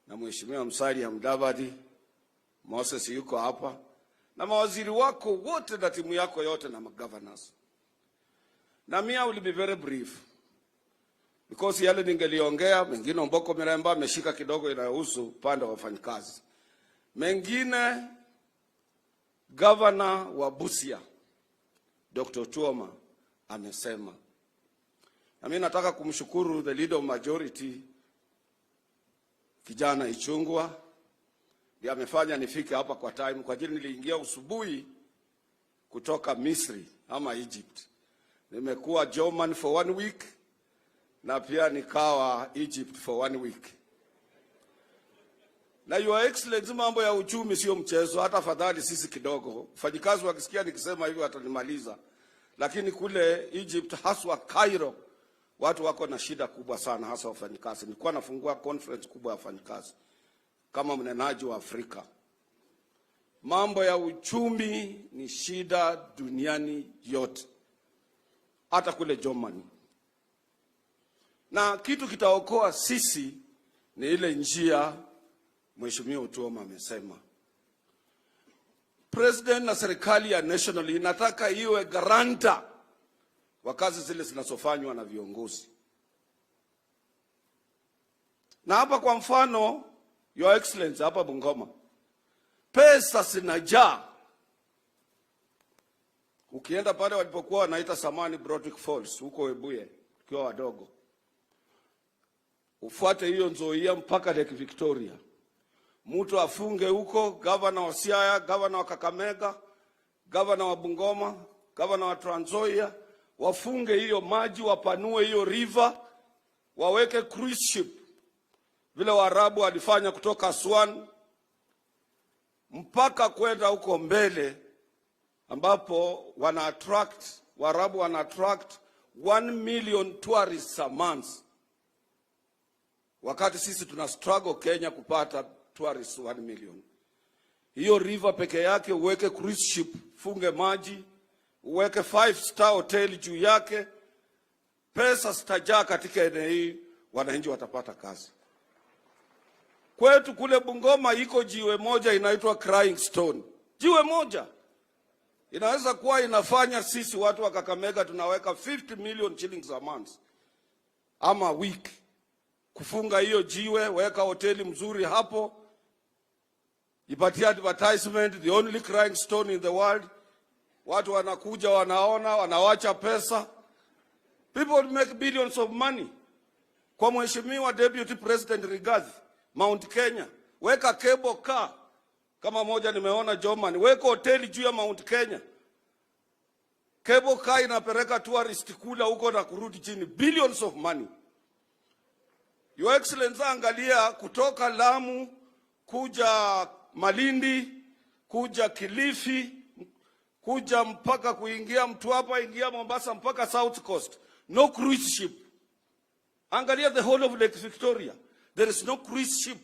na Mheshimiwa Musalia Mudavadi, Moses yuko hapa, na mawaziri wako wote na timu yako yote na governors. Na mimi I will be very brief because yale ningeliongea mengine Mboko Miremba ameshika kidogo inayohusu upande wa wafanyikazi. Mengine governor wa Busia Dr. Tuoma amesema. Na mimi nataka kumshukuru the leader of majority kijana Ichungwa, ndiye amefanya nifike hapa kwa time, kwa ajili niliingia usubuhi kutoka Misri ama Egypt. Nimekuwa German for 1 week na pia nikawa Egypt for 1 week. Na your excellency, mambo ya uchumi sio mchezo, hata fadhali sisi kidogo. Wafanyikazi wakisikia nikisema hivyo watanimaliza. Lakini kule Egypt, haswa Cairo, watu wako na shida kubwa sana, hasa wafanyikazi. Nilikuwa nafungua conference kubwa ya wafanyikazi kama mnenaji wa Afrika. Mambo ya uchumi ni shida duniani yote, hata kule Germany. Na kitu kitaokoa sisi ni ile njia Mheshimiwa Tuoma amesema. President na serikali ya national inataka iwe garanta wa kazi zile zinazofanywa na viongozi. Na hapa kwa mfano, Your Excellency, hapa Bungoma, pesa zinajaa. Ukienda pale walipokuwa wanaita samani Broderick Falls, huko Webuye, tukiwa wadogo, ufuate hiyo Nzoia mpaka Lake Victoria. Mtu afunge huko, governor wa Siaya, governor wa Kakamega, governor wa Bungoma, governor wa Trans Nzoia, wafunge hiyo maji, wapanue hiyo river, waweke cruise ship vile Waarabu walifanya kutoka Aswan mpaka kwenda huko mbele, ambapo Waarabu wana attract 1 million tourists a month, wakati sisi tuna struggle Kenya kupata tourists 1 million. Hiyo river peke yake uweke cruise ship, funge maji, uweke 5-star hotel juu yake, pesa zitajaa katika eneo hii, wananchi watapata kazi. Kwetu kule Bungoma iko jiwe moja inaitwa Crying Stone. Jiwe moja inaweza kuwa inafanya sisi watu wa Kakamega tunaweka 50 million shillings a month ama week. Kufunga hiyo jiwe, weka hoteli mzuri hapo, ipatie advertisement, the only crying stone in the world. Watu wanakuja, wanaona, wanawacha pesa. People make billions of money. Kwa Mheshimiwa Deputy President Rigathi, Mount Kenya, weka cable car kama moja nimeona Germany, weka hoteli juu ya Mount Kenya. Cable car inapeleka tourist kula huko na kurudi chini, billions of money. Your Excellency, angalia kutoka Lamu kuja Malindi, kuja Kilifi, kuja mpaka kuingia Mtwapa, ingia Mombasa mpaka South Coast. No cruise ship. Angalia the whole of Lake Victoria. There is no cruise ship.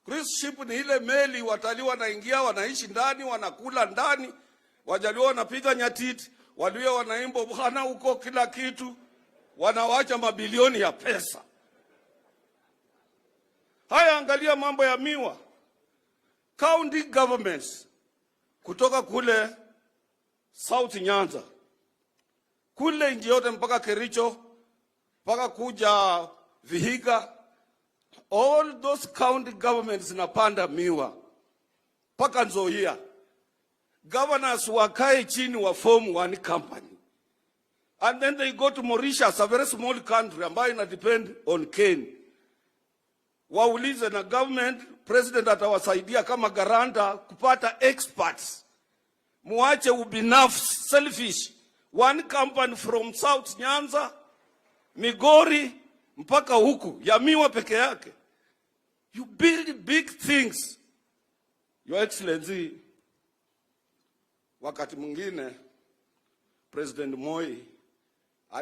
Cruise ship ni ile meli watalii wanaingia, wanaishi ndani, wanakula ndani, Wajaluo wanapiga nyatiti, Waluhya wanaimba bwana huko kila kitu, wanawacha mabilioni ya pesa. Haya, angalia mambo ya miwa. County governments kutoka kule South Nyanza, kule nje yote mpaka Kericho, mpaka kuja Vihiga, all those county governments zinapanda miwa mpaka Nzoia. Governors wakae chini wa form one company, and then they go to Mauritius, a very small country ambayo ina depend on cane. Waulize na government, president atawasaidia kama Garrantor kupata experts. Muache ubinafsi, selfish. One company from South Nyanza, Migori, mpaka huku, ya miwa peke yake. You build big things. Your Excellency, wakati mwingine President Moi